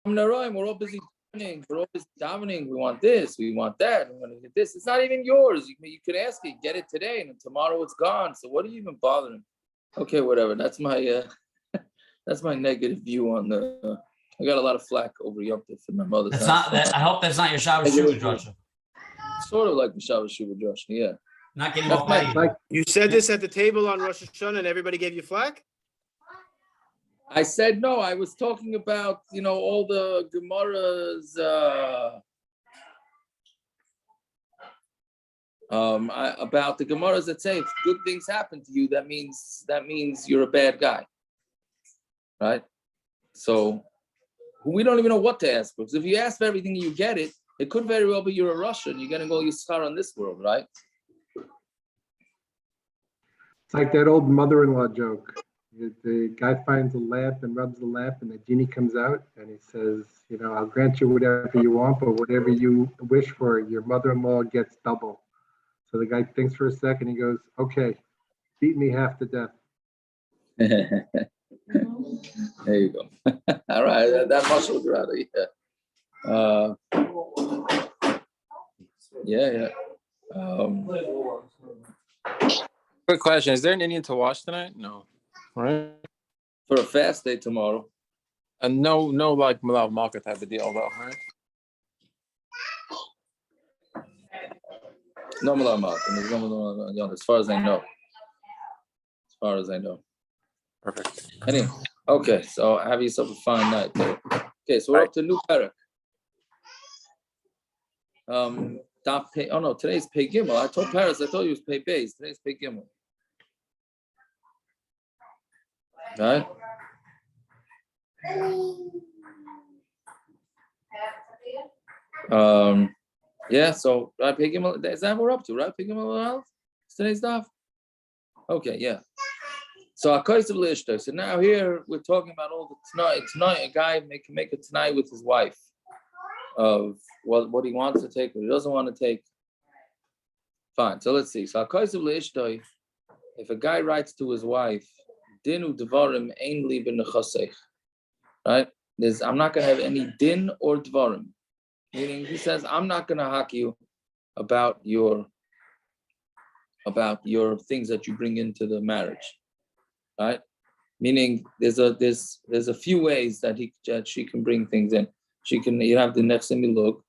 We're all busy davening. We're all busy davening. We want this. We want that. We want to get this. It's not even yours. You could ask it, get it today, and tomorrow it's gone. So what are you even bothering? Okay, whatever. That's my that's my negative view on the. I got a lot of flack over Yom Tov from my mother's That's house. not. That, I hope that's not your Shabbos Shuvah, Joshua. Sort of like the Shabbos Shuvah, Josh. Yeah. Not getting all petty. Like you said this at the table on Rosh Hashanah, and everybody gave you flack. I said no. I was talking about all the Gemaras. About the Gemaras that say if good things happen to you, that means you're a bad guy, right? So we don't even know what to ask for. Because if you ask for everything and you get it, it could very well be you're a Russian. You're gonna go Yischar on this world, right? It's like that old mother-in-law joke. The guy finds a lamp and rubs the lamp, and the genie comes out and he says, I'll grant you whatever you want, but whatever you wish for, your mother-in-law gets double. So the guy thinks for a second. He goes, "Okay, beat me half to death." There you go. All right, that muscle rather. Yeah. Quick question: is there an Indian to watch tonight? No, right? For a fast day tomorrow. And no, like Malav Malka type of deal, though, right? No Malav as far as I know. Perfect. Anyway, okay, so have yourself a fine night. Okay, so we're up to new Perek. Today's Pei Gimel. I told you it was Pei Beis. Today's Pei Gimel. Right? Yeah, so right, Pei Gimel, is that what we're up to, right? Pei Gimel, today's Daf? Okay, yeah. So הכותב לאשתו. So now here we're talking about all the tonight. A guy can make a tonight with his wife of what he wants to take, what he doesn't want to take. Fine. So let's see. So הכותב לאשתו, if a guy writes to his wife, dinu dvarim ein li b'nechasech, right? I'm not going to have any din or dvarim, meaning he says I'm not going to hack you about your things that you bring into the marriage. Right, meaning there's a few ways that she can bring things in. You have the nechsemilug,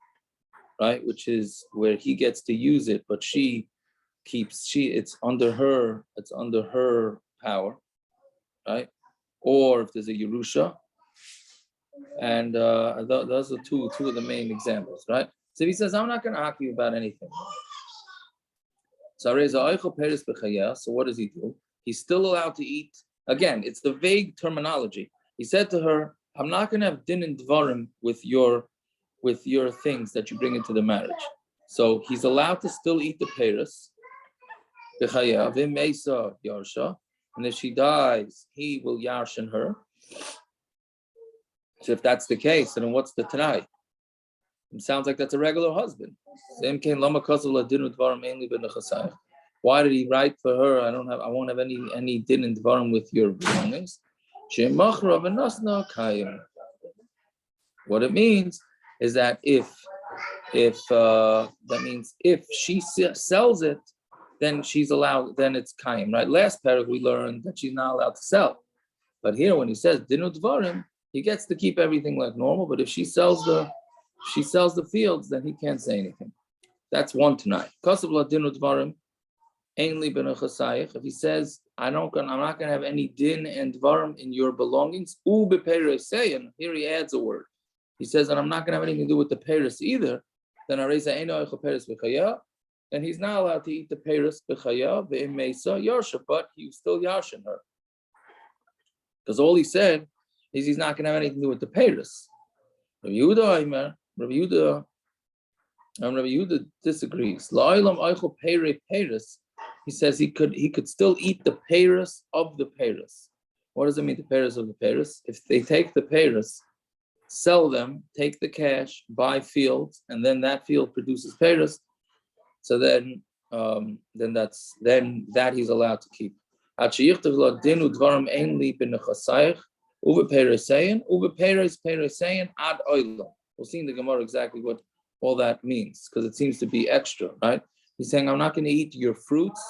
right, which is where he gets to use it, but it's under her power, right? Or if there's a Yerusha, and those are two of the main examples, right? So he says I'm not going to ask you about anything. So what does he do? He's still allowed to eat. Again, it's the vague terminology. He said to her, I'm not going to have din and dvarim with your things that you bring into the marriage. So he's allowed to still eat the peris. And if she dies, he will yarshin her. So if that's the case, then what's the tanai? It sounds like that's a regular husband. Why did he write for her? I won't have any din and dvarim with your belongings. What it means is that if she sells it, then she's allowed. Then it's kayim, right? Last paragraph we learned that she's not allowed to sell, but here when he says dinu dvarim, he gets to keep everything like normal. But if she sells the fields, then he can't say anything. That's one tonight. Kasabla dinu dvarim. If he says, I'm not going to have any din and dvarim in your belongings, here he adds a word. He says, and I'm not going to have anything to do with the peris either, then he's not allowed to eat the peris b'chaya yarsha, but he's still yarshin her. Because all he said is he's not going to have anything to do with the peris. Rabbi Yehuda disagrees. He says he could still eat the peris of the peris. What does it mean, the peris of the peris? If they take the peris, sell them, take the cash, buy fields, and then that field produces peris, so then that he's allowed to keep. Uve Peresayan, Uve Peresayan ad oilam. We'll see in the Gemara exactly what all that means, because it seems to be extra, right? He's saying, I'm not going to eat your fruits,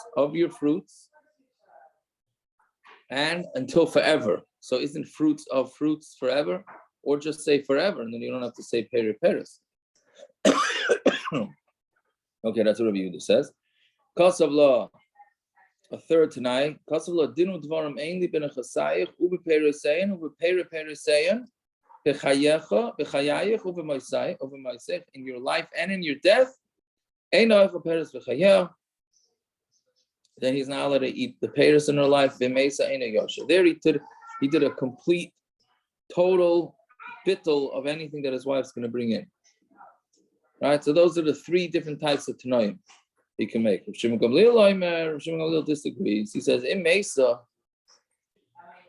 and until forever. So isn't fruits of fruits forever? Or just say forever, and then you don't have to say peres. Okay, that's what Rabbi Yehuda says. Kasav law, a third tonight. Kasav law, dinu dvarim ainli ben chasayich, ube peresayan, bechayayich, ube maisech, in your life and in your death. Eino peres v'chayah. Then he's not allowed to eat the peres in her life. V'meisa eino yosha. There he did a complete, total bittul of anything that his wife's going to bring in. Right? So those are the three different types of tanoim he can make. Shimon Gamliel disagrees. He says, in Mesa,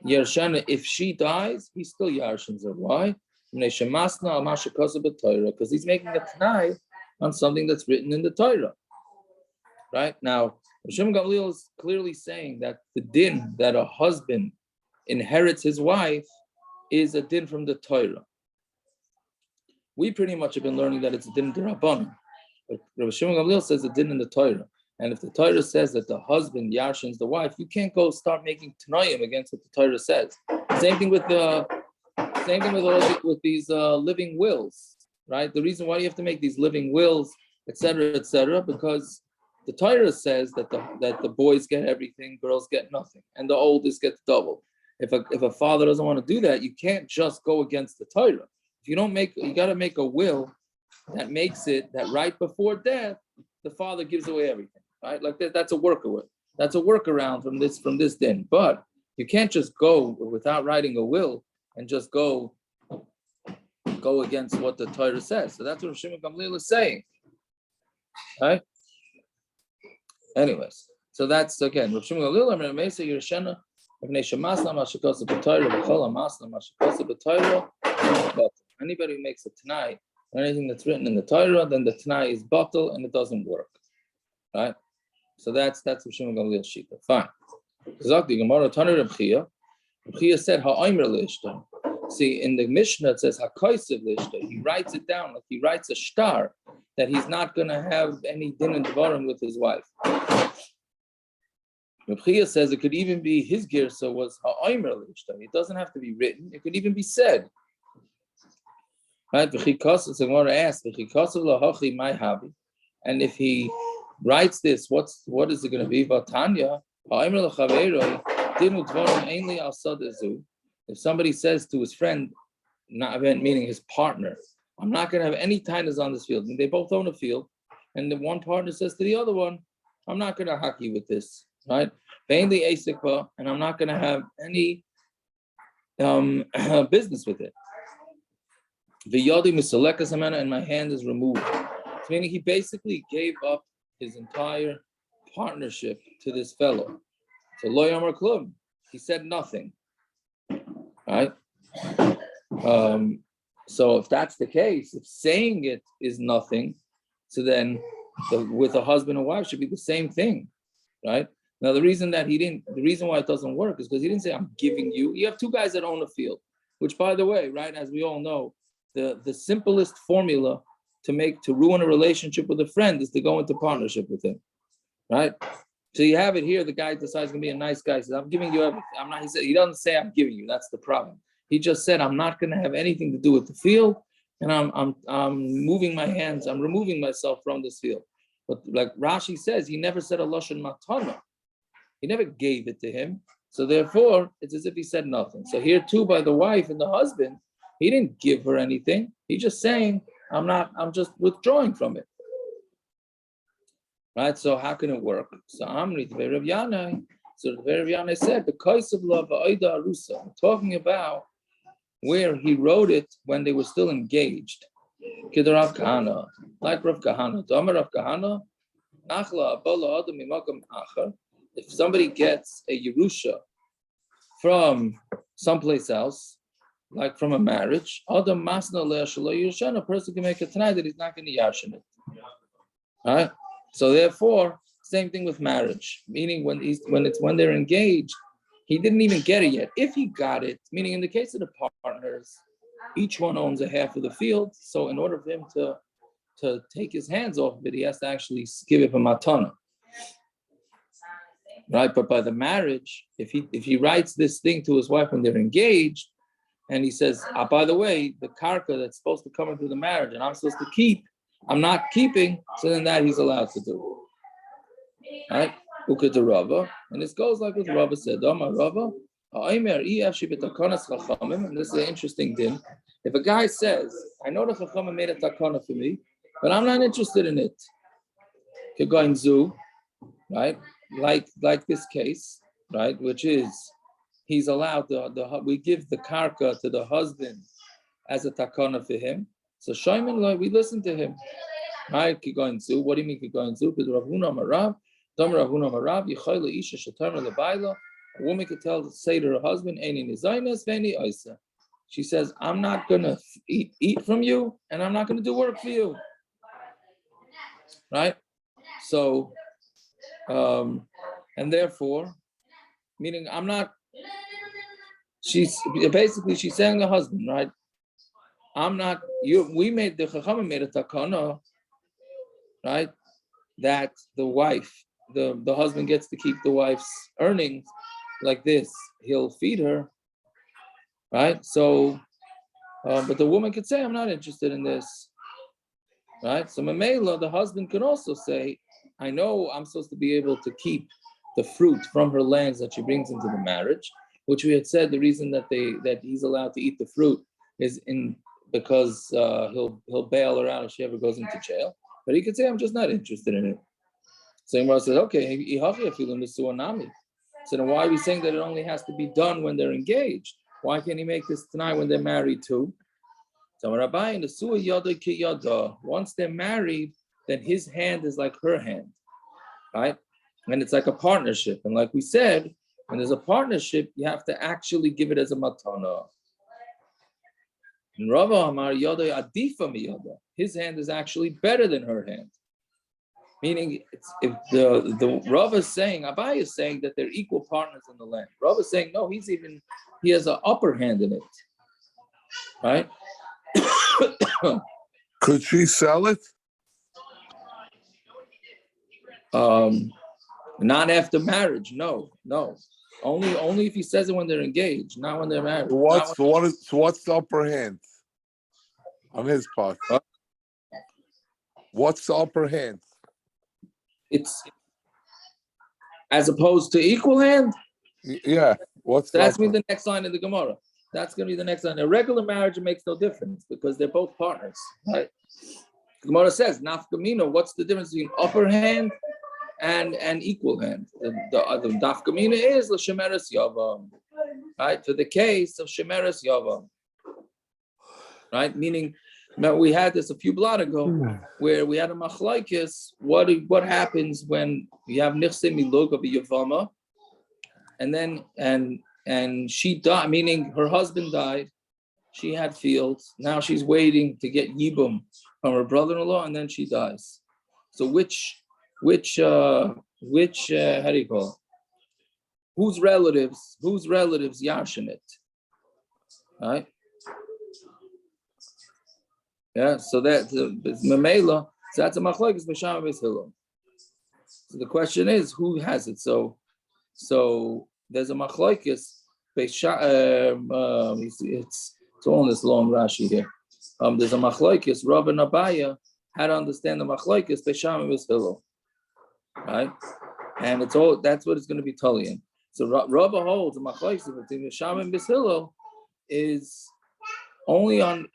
Yershana, if she dies, he still yarshans her. Why? Because he's making a tanai on something that's written in the Torah. Right? Now, Shimon Gamliel is clearly saying that the din that a husband inherits his wife is a din from the Torah. We pretty much have been learning that it's a din derabanan. But Rabbi Shimon Gamliel says a din in the Torah. And if the Torah says that the husband yarshins the wife, you can't go start making tanoim against what the Torah says. Same thing with these living wills, right? The reason why you have to make these living wills, etc., because the Torah says that the boys get everything, girls get nothing, and the oldest gets double. If a father doesn't want to do that, you can't just go against the Torah. If you don't you got to make a will that makes it that right before death, the father gives away everything, right? Like that. That's a workaround. That's a workaround from this din. But you can't just go without writing a will and just go against what the Torah says. So that's what Shimon Gamliel is saying, right? Anyways, so that's again Rav Shimon Gamliel. I'm going to say Yerushalayim. But anybody who makes a tanai or anything that's written in the Torah, then the tanai is batal and it doesn't work, right? So that's what Shimon Gamliel shita. Fine. Exactly. Gemara Tanu Reb Chia. Reb Chia said ha'omer laashto. See, in the Mishna it says hakotv laashto. He writes it down like he writes a star that he's not going to have any din and devarim with his wife. Reb Chia says it could even be his girsa was ha'omer laashto. It doesn't have to be written. It could even be said. Right? So Gemara asks, and if he writes this, what is it going to be? If somebody says to his friend, not meaning his partner, I'm not going to have any tainas on this field, and they both own a field, and the one partner says to the other one, I'm not going to hockey with this, right? And I'm not going to have any business with it. And my hand is removed. Meaning he basically gave up his entire partnership to this fellow. So lo yamar klum. He said nothing. Right? So if that's the case, if saying it is nothing, so then with a husband and wife should be the same thing, right? Now the reason why it doesn't work is because he didn't say I'm giving you. You have two guys that own a field, which by the way, right, as we all know, the simplest formula to ruin a relationship with a friend is to go into partnership with him, right? So you have it here. The guy decides to be a nice guy. He says, "I'm giving you everything." I'm not. He doesn't say I'm giving you. That's the problem. He just said, "I'm not going to have anything to do with the field, and I'm moving my hands. I'm removing myself from this field." But like Rashi says, he never said a lashon matana. He never gave it to him. So therefore, it's as if he said nothing. So here too, by the wife and the husband, he didn't give her anything. He's just saying, I'm just withdrawing from it. Right? So how can it work? So Amri to Rav Yanai. So Rav Yanai said, the kais of love aida arusa. I'm talking about where he wrote it when they were still engaged. Kid Rav Kahana, like Rav Kahana. Dama Rav Kahana, Nachla abala adam mimakam achar. If somebody gets a Yerusha from someplace else, like from a marriage, a person can make a tanai that he's not going to yashin it. All right? So therefore, same thing with marriage, meaning when they're engaged, he didn't even get it yet. If he got it, meaning in the case of the partners, each one owns a half of the field. So in order for him to take his hands off of it, he has to actually give it a matana. Right? But by the marriage, if he writes this thing to his wife when they're engaged, and he says, by the way, the karka that's supposed to come into the marriage and I'm supposed to keep, I'm not keeping, so then that he's allowed to do. Right? And this goes like what Rava said. And this is an interesting thing. If a guy says, I know the Chachama made a takana for me, but I'm not interested in it. Going zoo, right? Like this case, right? Which is he's allowed we give the karka to the husband as a takana for him. So Shimon, we listen to him. Right? Going zoo. What do you mean going zoo? Because Ravuna Marav. A woman could say to her husband, she says, I'm not going to eat from you, and I'm not going to do work for you. Right? So, and therefore, meaning I'm not, she's saying to the husband, right? I'm not, we made the Chachama made a takana, right? That the wife, the husband gets to keep the wife's earnings like this. He'll feed her, right? So, but the woman could say, I'm not interested in this, right? So Mamela, the husband can also say, I know I'm supposed to be able to keep the fruit from her lands that she brings into the marriage, which we had said the reason that he's allowed to eat the fruit is because he'll bail her out if she ever goes into jail. But he could say, I'm just not interested in it. So Gemara says, okay, so then why are we saying that it only has to be done when they're engaged? Why can't he make this tonight when they're married too? So once they're married, then his hand is like her hand, right? And it's like a partnership. And like we said, when there's a partnership, you have to actually give it as a matana. And Rava Amar Yoda Adifa Miyoda. His hand is actually better than her hand. Meaning, if the Rava is saying, Abai is saying that they're equal partners in the land. Rava is saying, no, he has an upper hand in it. Right? Could she sell it? Not after marriage, no. Only if he says it when they're engaged, not when they're married. What's the upper hand on his part? What's the upper hand? It's as opposed to equal hand. Yeah. That's going to be the next line of the Gemara. That's going to be the next line. A regular marriage, it makes no difference because they're both partners, right? The Gemara says, Nafkamino, what's the difference between upper hand and equal hand? The Nafkamina is the Shemeres Yavam, right? For the case of Shemeres Yavam, right? Meaning, we had this a few blot ago, where we had a Machlokes. What happens when you have Nichse Milug of a Yavama, and she died, meaning her husband died, she had fields, now she's waiting to get Yibum from her brother-in-law, and then she dies. So which how do you call it? Whose relatives yarshin it? Right? Yeah, so that's Mamela, so that's a Machlokes b'Shama b'Hillel. So the question is, who has it? So there's a Machlokes it's all in this long Rashi here. There's a Machlokes, Rav and Abaya, how to understand the Machlokes b'Shama b'Hillel. Right? And that's what it's going to be Tullian. So Rava holds the Machlokes between B'Shama and b'Hillel is only on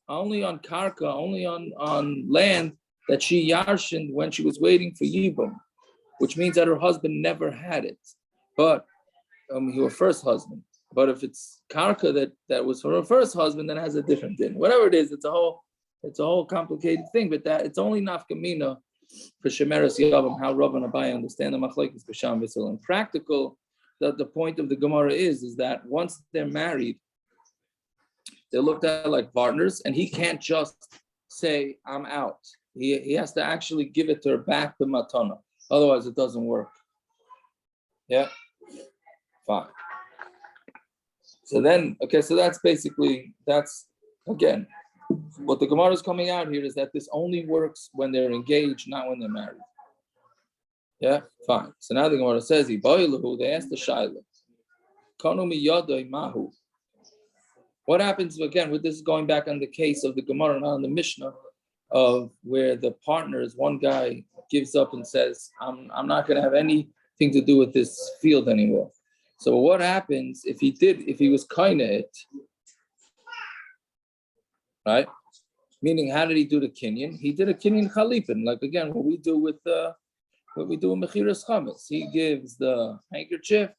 karka, only on land that she yarshined when she was waiting for Yibum, which means that her husband never had it. But her first husband. But if it's karka that was for her first husband, then it has a different din. Whatever it is, it's a whole complicated thing. But that it's only nafkamina for Shemeres Yavam, how Rav and Abai understand the Machlokes b'Sham v'Hillel. In practical, the point of the Gemara is that once they're married, they're looked at like partners, and he can't just say, I'm out. He has to actually give it to her back to matana. Otherwise, it doesn't work. Yeah. Fine. So then, okay, so that's again, what the Gemara is coming out here is that this only works when they're engaged, not when they're married. Yeah, fine. So now the Gemara says, they asked the Shaila, Mahu. What happens again with this going back on the case of the Gemara, not on the Mishnah, of where the partners, one guy gives up and says, I'm not going to have anything to do with this field anymore. So what happens if he was kind of it, right? Meaning, how did he do the kinyan? He did a kinyan chalipin, like again, what we do with mechiras chametz. He gives the handkerchief,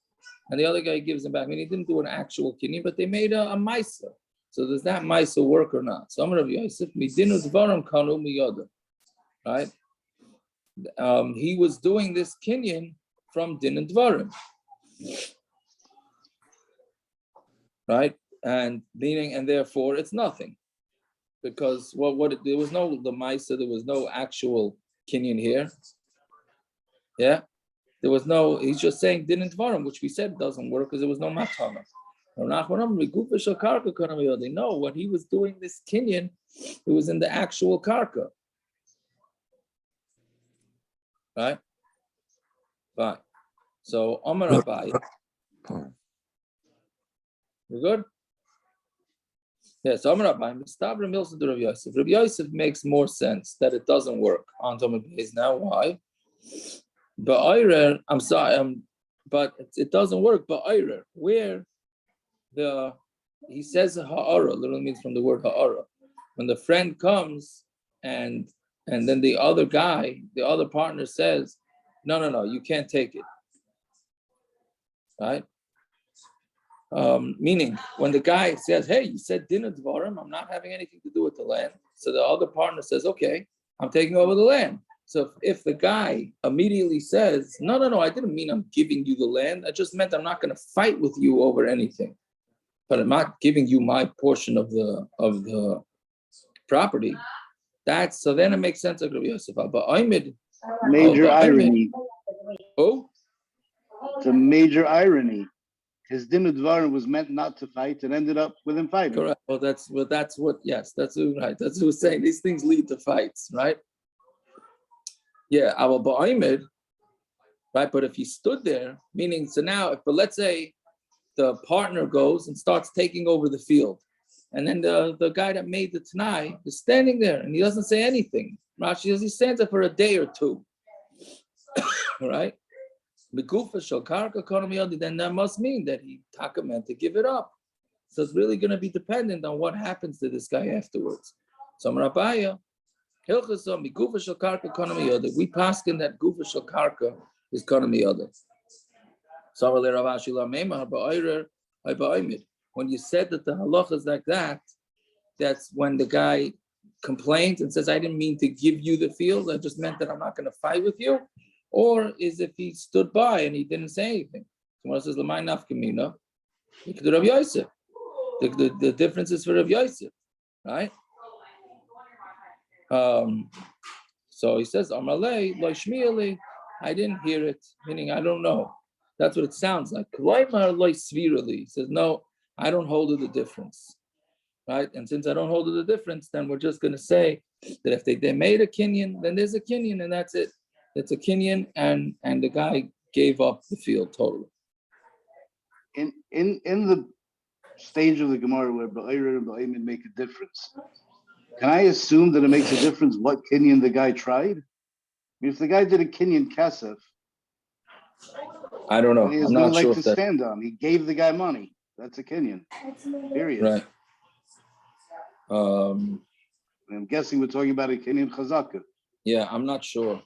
and the other guy gives him back. I mean, he didn't do an actual kinyan, but they made a maisa. So does that maisa work or not? So Amar Rav Yosef, midinu dvarim kanu miyada, right? He was doing this kinyan from din and dvarim, right? And meaning, and therefore it's nothing, because there was no the maisa, there was no actual kinyan here. Yeah, there was no. He's just saying din and dvarim, which we said doesn't work because there was no matana. No, when he was doing this kinyan, it was in the actual karka. Right? Fine. So Omar Abai. We're good? Yes, Omar Abai. Rav Yosef. Rav Yosef makes more sense that it doesn't work on Tomei Beis now. Why? But I'm sorry, but it doesn't work. But where he says ha'ara, literally means from the word ha'ara. When the friend comes and then the other partner says, no, you can't take it. Right? Meaning when the guy says, hey, you said dinner dvarim, I'm not having anything to do with the land. So the other partner says, okay, I'm taking over the land. So if the guy immediately says, no, I didn't mean I'm giving you the land. I just meant I'm not going to fight with you over anything. But I'm not giving you my portion of the property. So then it makes sense. But major irony. Oh, it's a major irony. His din dvarim was meant not to fight and ended up with him fighting. Correct. Well, that's right. That's what we're saying. These things lead to fights, right? Yeah, our ba'imid, right? But if he stood there, meaning so now, but let's say the partner goes and starts taking over the field, and then the guy that made the Tanai is standing there and he doesn't say anything. Rashi says he stands there for a day or two, right? Then that must mean that he meant to give it up. So it's really going to be dependent on what happens to this guy afterwards. So Rabaya, we paskin that gufa shel karka is kanami other. When you said that the halacha is like that, that's when the guy complains and says, I didn't mean to give you the field, I just meant that I'm not going to fight with you. Or is if he stood by and he didn't say anything. Someone says, L'may nafkamina, you could do Rav Yosef. The difference is for Rav Yosef, right? So he says, Amalei, lo shmi'ali, I didn't hear it, meaning I don't know. That's what it sounds like. He says, no, I don't hold to the difference, right? And since I don't hold to the difference, then we're just going to say that if they made a kinyan, then there's a kinyan, and that's it. It's a kinyan, and the guy gave up the field totally. In the stage of the Gemara where Ba'ir and Ba'imid make a difference, can I assume that it makes a difference what kinyan the guy tried? I mean, if the guy did a kinyan kasef, I don't know. he has no leg to stand on. He gave the guy money. That's a kinyan. Period. Right. I'm guessing we're talking about a kinyan chazaka. Yeah, I'm not sure.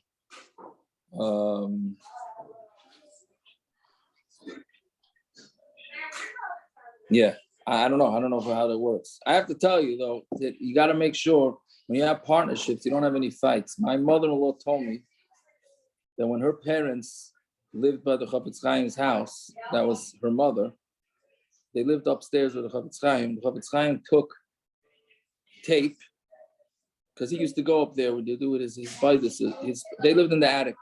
Yeah, I don't know. I don't know how that works. I have to tell you though that you got to make sure when you have partnerships, you don't have any fights. My mother-in-law told me that when her parents lived by the Chafetz Chaim's house, that was her mother. They lived upstairs with the Chafetz Chaim. The Chafetz Chaim took tape because he used to go up there. What they do it is they lived in the attic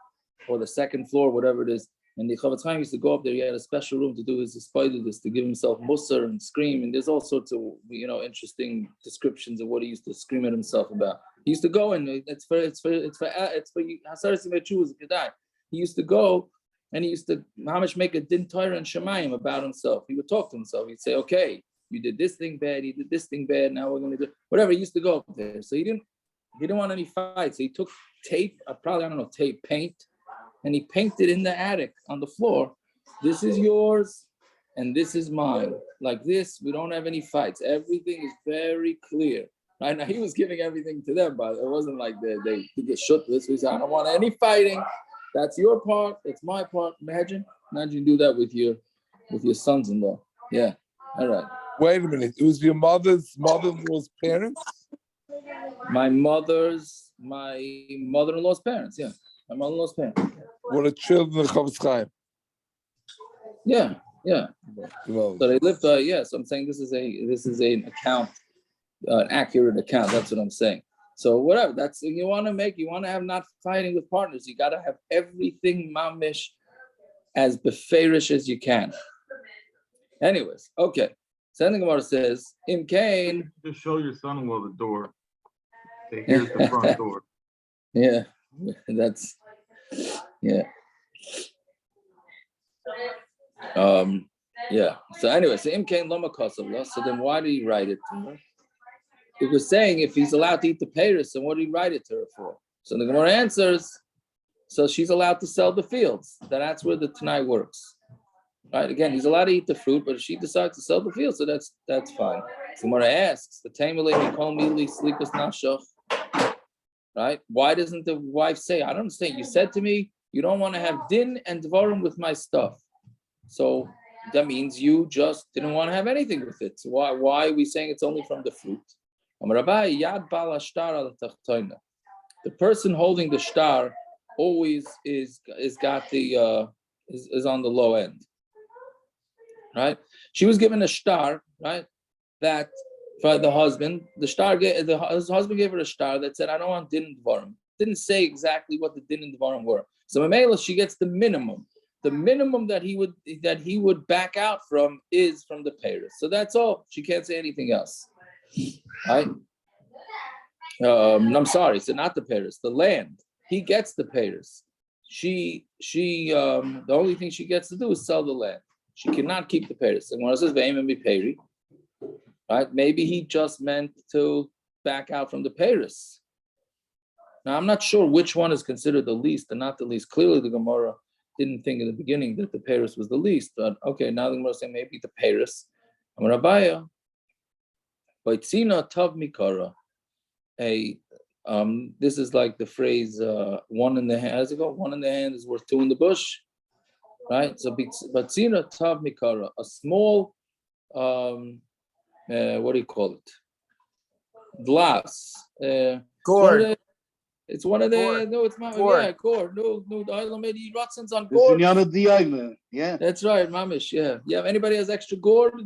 or the second floor, whatever it is, And the Chavetz Chaim used to go up there. He had a special room to do his stipulate, to give himself musar and scream. And there's all sorts of interesting descriptions of what he used to scream at himself about. He used to go and it's for Hasaras Yimei Kedai. He used to go and he used to mamish make a din Torah and Shemayim about himself. He would talk to himself. He'd say, "Okay, you did this thing bad. You did this thing bad. Now we're going to do whatever." He used to go up there. So he didn't want any fights. So he took tape, paint, and he painted in the attic on the floor. This is yours, and this is mine. Like this, we don't have any fights. Everything is very clear. Right now, he was giving everything to them, but it wasn't like they get shut this. He said, "I don't want any fighting. That's your part. It's my part." Imagine do that with your sons-in-law. Yeah. All right. Wait a minute. It was your mother-in-law's parents? My mother-in-law's parents. Yeah. My mother-in-law's parents. Were the children of Chavetz Chaim? Yeah. Well, So they lived. So I'm saying this is an account, an accurate account. That's what I'm saying. So whatever. That's you want to have not fighting with partners. You got to have everything mamish as beferish as you can. Anyways, okay. So then the Gemara says, "Im kain." Just show your son-in-law the door. Say, here's the front door. Yeah, that's yeah. So anyway, so Im kain lama kasavla. So then why did he write it to her? He was saying if he's allowed to eat the peiros, then what did he write it to her for? So the Gemara answers, so she's allowed to sell the fields. That's where the Tanai works. Right? Again, he's allowed to eat the fruit, but if she decides to sell the field, so that's fine. So Gemara asks, the Taimele call me slikas nashach. Right? Why doesn't the wife say, I don't understand. You said to me, you don't want to have din and dvarim with my stuff. So that means you just didn't want to have anything with it. So why are we saying it's only from the fruit? The person holding the shtar always is on the low end. Right? She was given a shtar, right? That for the husband, his husband gave her a shtar that said, I don't want din and dvarim. Didn't say exactly what the din and dvarim were. So Mamela, she gets the minimum. The minimum that he would back out from is from the peiros. So that's all. She can't say anything else. Right? I'm sorry, so not the peiros, the land. He gets the peiros. She the only thing she gets to do is sell the land. She cannot keep the peiros. And when it says ve'im be peri, right? Maybe he just meant to back out from the peiros. Now I'm not sure which one is considered the least and not the least. Clearly, the Gemara didn't think in the beginning that the peiros was the least, but okay, now the Gemara is saying maybe the peiros. I'm Rabaya. Baitzina tav mikara. This is like the phrase one in the hand. How's it go? One in the hand is worth two in the bush. Right? So Baitzina tav mikara, a small what do you call it? Glass. Gourd. It's one of the Gourd. no, it's not Gourd. Yeah, gourd. No, the Aylamedi Rotson's on It's gourd. yeah. That's right, Mamish. Yeah. Yeah. If anybody has extra gourd,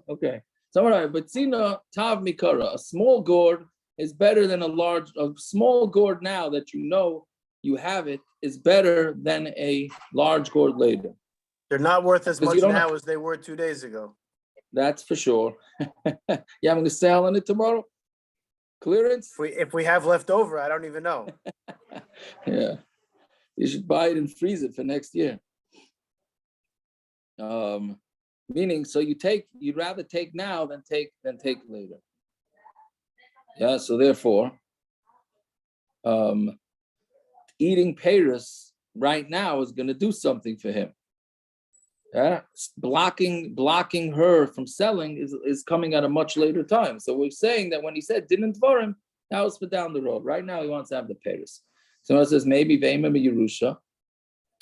okay. So all right, but Sina Tav Mikara, a small gourd is better than a small gourd now that you have it is better than a large gourd later. They're not worth as much you don't now have- as they were 2 days ago. That's for sure. Yeah, I'm gonna sell on it tomorrow. Clearance? If we have left over, I don't even know. Yeah. You should buy it and freeze it for next year. Meaning, so you'd rather take now than take later. Yeah, so therefore, eating peiros right now is going to do something for him. Yeah, blocking her from selling is coming at a much later time. So we're saying that when he said didn't dvarim, that was for down the road. Right now he wants to have the peiros. So it says maybe ve'imim Yerusha,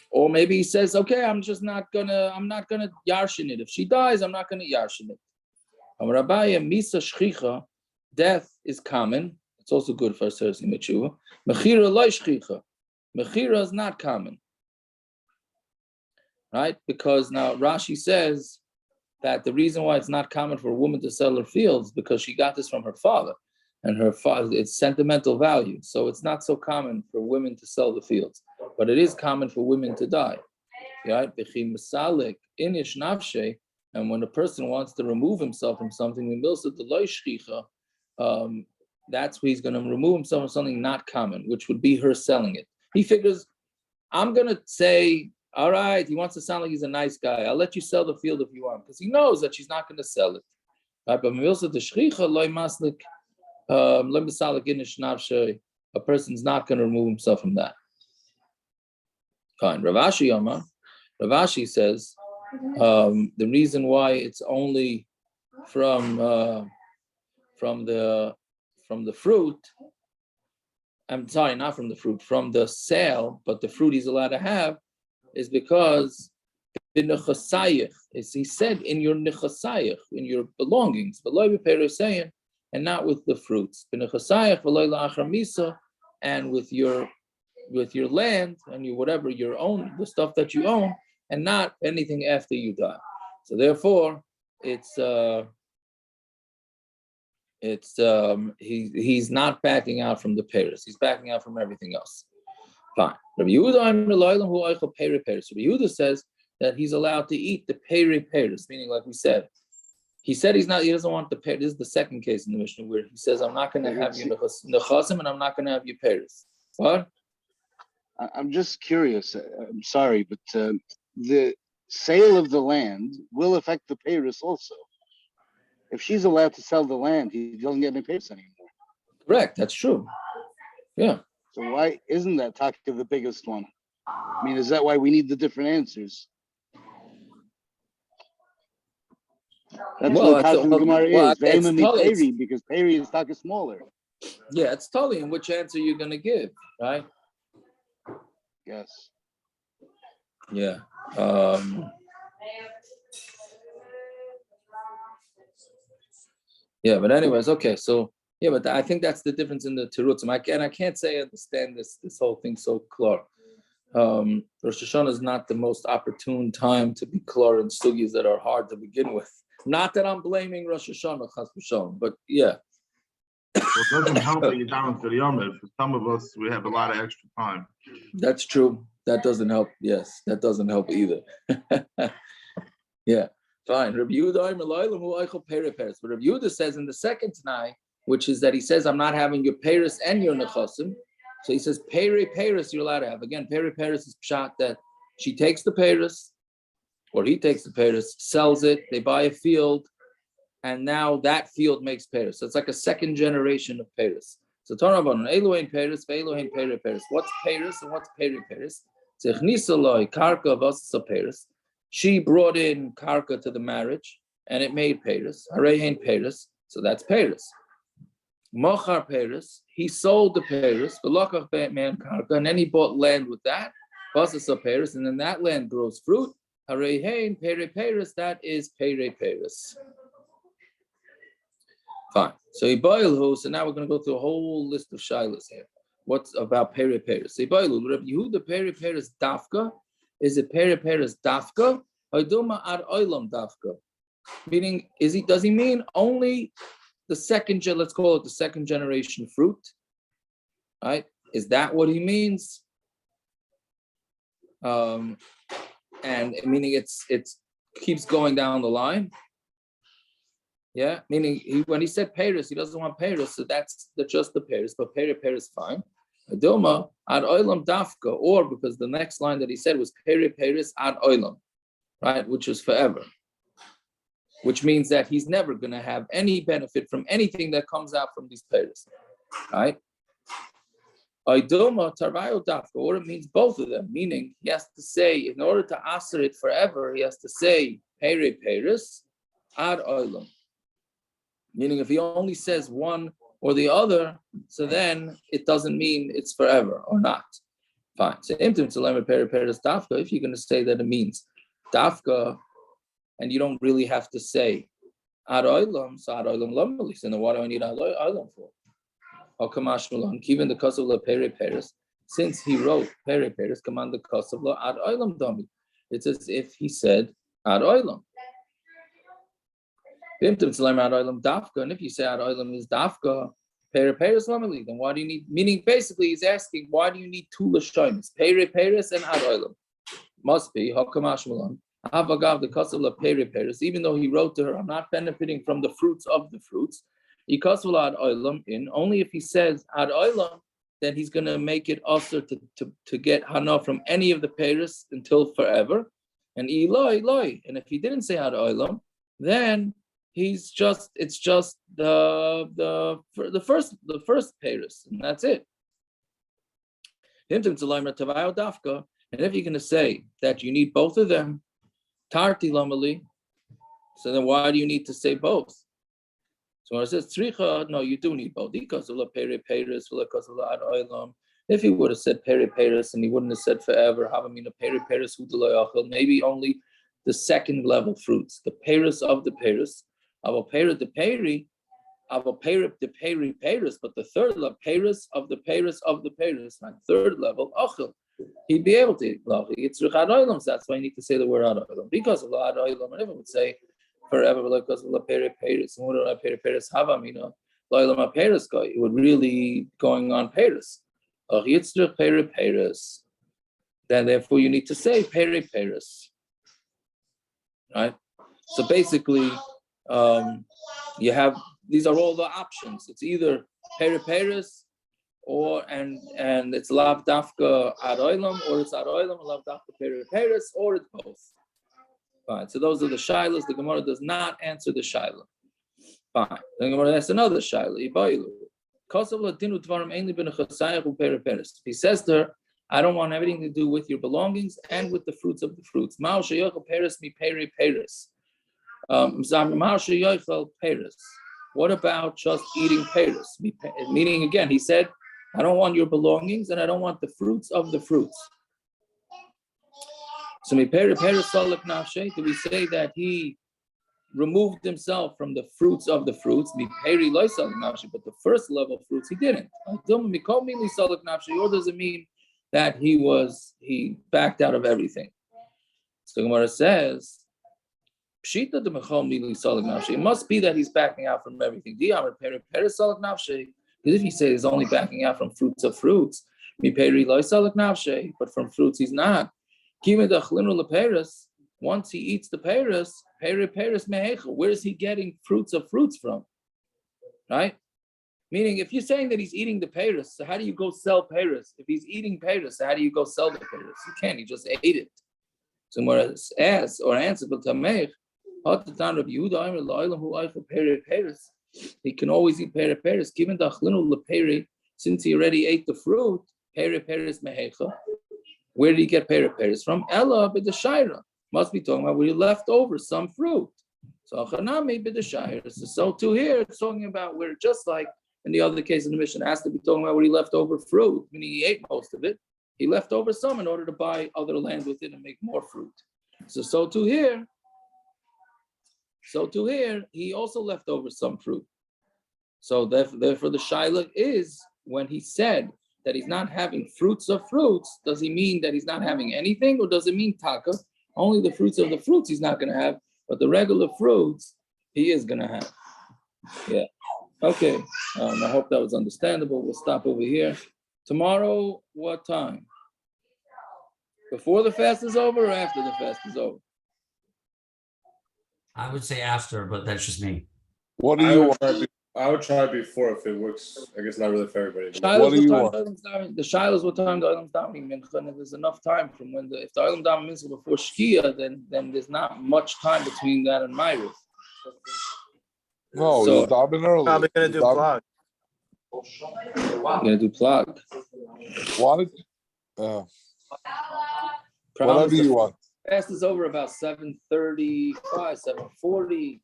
or maybe he says, okay, I'm not gonna yarshin it. If she dies, I'm not gonna yarshin it. Rabaya misa shchicha, death is common. It's also good for Sersing Mechuva. Mechira loy shchicha. Mechira is not common. Right? Because now Rashi says that the reason why it's not common for a woman to sell her fields because she got this from her father, and her father, it's sentimental value. So it's not so common for women to sell the fields, but it is common for women to die. right? And when a person wants to remove himself from something, that's where he's going to remove himself from something not common, which would be her selling it. He figures, I'm going to say, all right, he wants to sound like he's a nice guy. I'll let you sell the field if you want, because he knows that she's not going to sell it. Right? But a person's not going to remove himself from that. Fine. Ravashi says the reason why it's only from the fruit. I'm sorry, not from the fruit, from the sale, but the fruit he's allowed to have is because as he said, in your nechasayich, in your belongings, and not with the fruits. And with your land and your whatever your own, the stuff that you own, and not anything after you die. So therefore, he's not backing out from the peiros. He's backing out from everything else. Fine. Rabbi Yehuda says that he's allowed to eat the peiros, meaning like we said. He said he doesn't want the peiros. This is the second case in the Mishnah where he says, I'm not going to have your nechasim and I'm not going to have your peiros. What? I'm just curious. I'm sorry, but the sale of the land will affect the peiros also. If she's allowed to sell the land, he doesn't get any peiros anymore. Correct. That's true. Yeah. So why isn't that taka the biggest one? I mean, is that why we need the different answers? That's what the Gemara is. Peri, because Peri is taka smaller. Yeah, it's totally in which answer you're going to give, right? Yes. Yeah. Yeah, but anyways, okay. So yeah, but I think that's the difference in the terutzim. I can't say I understand this whole thing so clear. Rosh Hashanah is not the most opportune time to be clear in sugyas that are hard to begin with. Not that I'm blaming Rosh Hashanah, chas v'shalom, but yeah. Well, it doesn't help that you're down to the Yom. For some of us, we have a lot of extra time. That's true. That doesn't help. Yes, that doesn't help either. Yeah, fine. Rabbi Yehuda but Rabbi Yehuda says in the second Tanai, which is that he says, I'm not having your peiros and your nechasim. So he says, peiros you're allowed to have. Again, peiros is pshat that she takes the peiros, or he takes the peiros, sells it, they buy a field, and now that field makes peiros. So it's like a second generation of peiros. So derabanan, Elohein peiros, Elohein peiros. What's peiros and what's peiros? Karka v'asa peiros. She brought in karka to the marriage, and it made peiros. Harehein peiros. So that's peiros. Mochar peiros. He sold the peiros. V'lokach man karka, and then he bought land with that. V'asa peiros, and then that land grows fruit. Harehein peiros. That is peiros. Fine. So Ibayilhu. So now we're going to go through a whole list of shilas here. What's about peiros? So Ibayilhu. Rabbi Yehuda peiros dafka. Is it peiros dafka? Hayduma ad olam dafka. Meaning, does he mean only the second? Let's call it the second generation fruit. Right? Is that what he means? And meaning it's keeps going down the line. Yeah, meaning when he said peiros, he doesn't want peiros, so that's just the peiros, but peiros fine. Adoma ad olam dafka, or because the next line that he said was peiros ad olam, right, which is forever, which means that he's never going to have any benefit from anything that comes out from these peiros, right? Adoma tarvayo dafka, or it means both of them, meaning he has to say, in order to aser it forever, he has to say peiros ad olam. Meaning if he only says one or the other, so then it doesn't mean it's forever or not. Fine. So if you're going to say that it means dafka, and you don't really have to say ad olam, so ad olam lamalis, and then what do I need ad olam for? Or kamash malon, given the cause of la peiros, since he wrote peiros, command the cause of la ad olam dami. It's as if he said ad olam. And if you say ad olam is dafka, peiros lamali, then why do you need? Meaning, basically, he's asking, why do you need two lashonis, peiros and ad olam? Must be Hakamash Malon. Avagav the Kasav La Peri Peris, even though he wrote to her, I'm not benefiting from the fruits of the fruits. He Kasav Ad Oilam in only if he says Ad Oilam, then he's going to make it also to get Hana from any of the Peris until forever. And Eloi. And if he didn't say Ad Oilam, then it's just the first Peris, and that's it. And if you're going to say that you need both of them, Tarti Lamali, so then why do you need to say both? So when it says Tzricha, no, you do need both. Because of la Peri Peris, because of la Ad Oilam. If he would have said Peri Peris and he wouldn't have said forever, Havamina Peri Peris Hudaloyachel, maybe only the second level fruits, the Peris of the Peris, Avo Peri the Peri, Avo Peri the Peri Peris, but the third level, Peris of the Peris of the Peris, like third level, Achel. He'd be able to. It's Ad Oilam, so that's why you need to say the word Ad Oilam. Because of Ad Oilam, and everyone would say forever, because of La Peri Peris, and what La Peri Peris Havamina, Loilam Peris guy, it would really going on Peris. Peri Peris. Then therefore you need to say Peri Peris. Right? So basically, you have these are all the options. It's either Peri Peris and it's Lav Dafka Ad Oilam, or it's Ad Oilam and Lav Dafka Peri Peris, or it's both. Fine. So those are the shilas. The Gemara does not answer the shaila. Fine. The Gemara asks another shaila. If he says to her, I don't want everything to do with your belongings and with the fruits of the fruits. What about just eating peris? Meaning again, he said, I don't want your belongings and I don't want the fruits of the fruits. So do we say that he removed himself from the fruits of the fruits, but the first level fruits he didn't? Or does it mean that he backed out of everything? So Gemara says, it must be that he's backing out from everything. Because if he says he's only backing out from fruits of fruits, but from fruits he's not. Once he eats the peris, where is he getting fruits of fruits from? Right? Meaning, if you're saying that he's eating the peris, so how do you go sell peris? If he's eating peris, so how do you go sell the peris? You can't. He just ate it. So Gemara asks or answers, he can always eat peris. Given the since he already ate the fruit, peris mehecha. Where did he get peris from? Ella b'deshaira. Must be talking about where he left over some fruit. So chanami b'deshaira. So too here it's talking about where, just like in the other case in the Mishna, has to be talking about where he left over fruit, meaning he ate most of it. He left over some in order to buy other land with it and make more fruit. So too here, he also left over some fruit. So therefore the shaila is, when he said that he's not having fruits of fruits, does he mean that he's not having anything, or does it mean taka? Only the fruits of the fruits he's not going to have, but the regular fruits he is going to have. Yeah. Okay. I hope that was understandable. We'll stop over here. Tomorrow, what time? Before the fast is over or after the fast is over? I would say after, but that's just me. What do you want? I would try before if it works. I guess not really for everybody. What do you want? The shilas what time the Olam Davening Mincha, and there's enough time from when if the Olam Davening Mincha before Shkia, then there's not much time between that and Ma'ariv. No, So, you're davening early. Probably gonna do plug. You're gonna do plug. What? Whatever you want. Fast is over about 7:35, 7:40.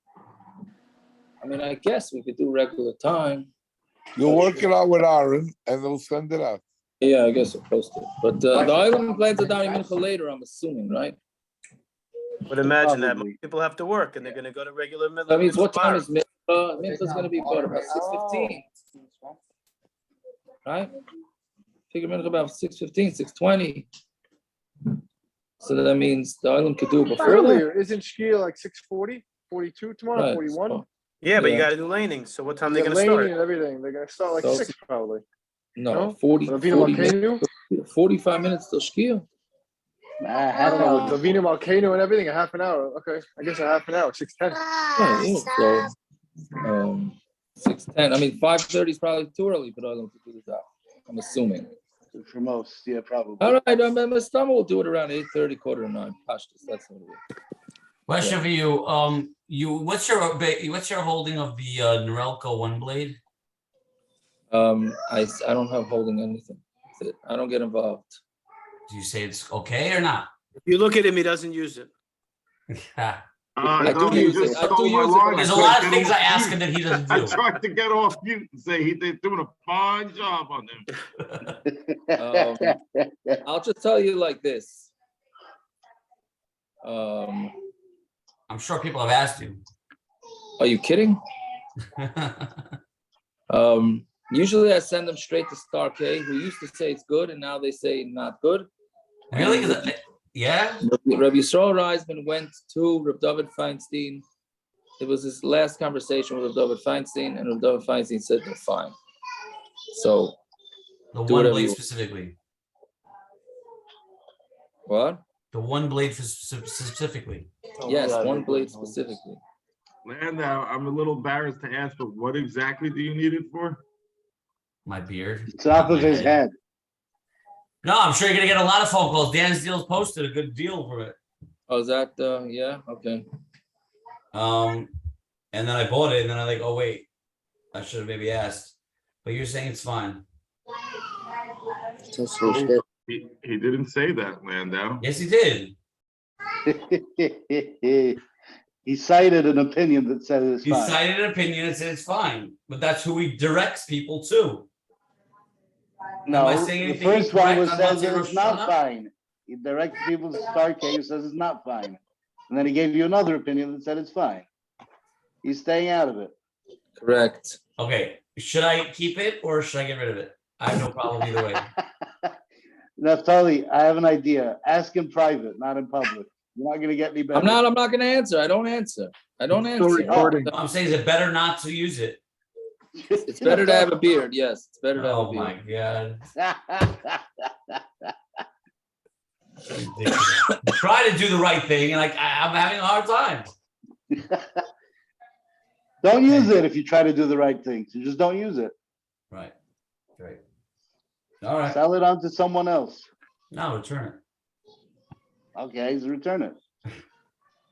I mean, I guess we could do regular time. You'll work it out with Aaron, and they'll send it out. Yeah, I guess we'll post it. But the island plans to Davening Mincha later, I'm assuming, right? Would imagine that most people have to work and they're gonna go to regular middle. That means what time is Mincha? Mincha's gonna be about 6:15. Right? Figure Mincha about 6:15, 6:20. So that means the island could do it before earlier. Isn't Shkia like 6:40, 42 tomorrow, Right, 41? so- Yeah, but you Yeah. gotta do laning. So what time they Yeah, gonna laning start? and everything. They're gonna start like So- 6 probably. No, No? 40 Ravina Malkeinu? minutes, 45 minutes till Shkia. I don't Oh, know. with the Vino Volcano and everything, a half an hour. Okay, I guess a half an hour, 6:10. Yeah, so 6:10. I mean, 5:30 is probably too early for them to do this out. I'm assuming. For most, yeah, probably. All right, my stomach will do it around 8:30, 8:45. Pashtus, that's what it is. Question for you. What's your holding of the Norelco one blade? I don't have holding anything. I don't get involved. Do you say it's okay or not? If you look at him, he doesn't use it. I No, do he use just it. I stole do my use it. line. There's I a tried lot to of get things I off ask mute. him that he doesn't I do. tried to get off mute and say they're doing a fine job on him. I'll just tell you like this. I'm sure people have asked you. Are you kidding? Usually I send them straight to Star K, who used to say it's good, and now they say not good. Really? Yeah. Rabbi Yisrael Reisman went to Reb David Feinstein. It was his last conversation with Reb David Feinstein, and Reb David Feinstein said they're fine. So The do one whatever blade you- specifically. What? The one blade specifically. Yes, one blade specifically. Landau, I'm a little embarrassed to ask, but what exactly do you need it for? My beard. Top of My his head. No, I'm sure you're gonna get a lot of phone calls. Dan's Deals posted a good deal for it. Oh, is that yeah? Okay. And then I bought it, and then I'm like, oh wait, I should have maybe asked. But you're saying it's fine. He didn't say that, Landau. Yes, he did. He cited an opinion that said it's He fine. cited an opinion and said it's fine, but that's who he directs people to. Am I No, saying the anything first one was incorrect on says that Matzah it's not Rosh fine. He directed people to Star K, who says it's not fine. And then he gave you another opinion that said it's fine. He's staying out of it. Correct. Okay, should I keep it or should I get rid of it? I have no problem either way. Naftali, I have an idea. Ask in private, not in public. You're not gonna get any better. I'm not gonna answer. I don't answer. Still answer. recording. No, I'm saying is it better not to use it? It's better to have a beard. Yes, it's better to have a Oh beard. my god. Ridiculous. Try to do the right thing, and like I'm having a hard time. Don't use it if you try to do the right thing. So just don't use it. Right. All right. Sell it on to someone else. No, return it. Okay, so return it.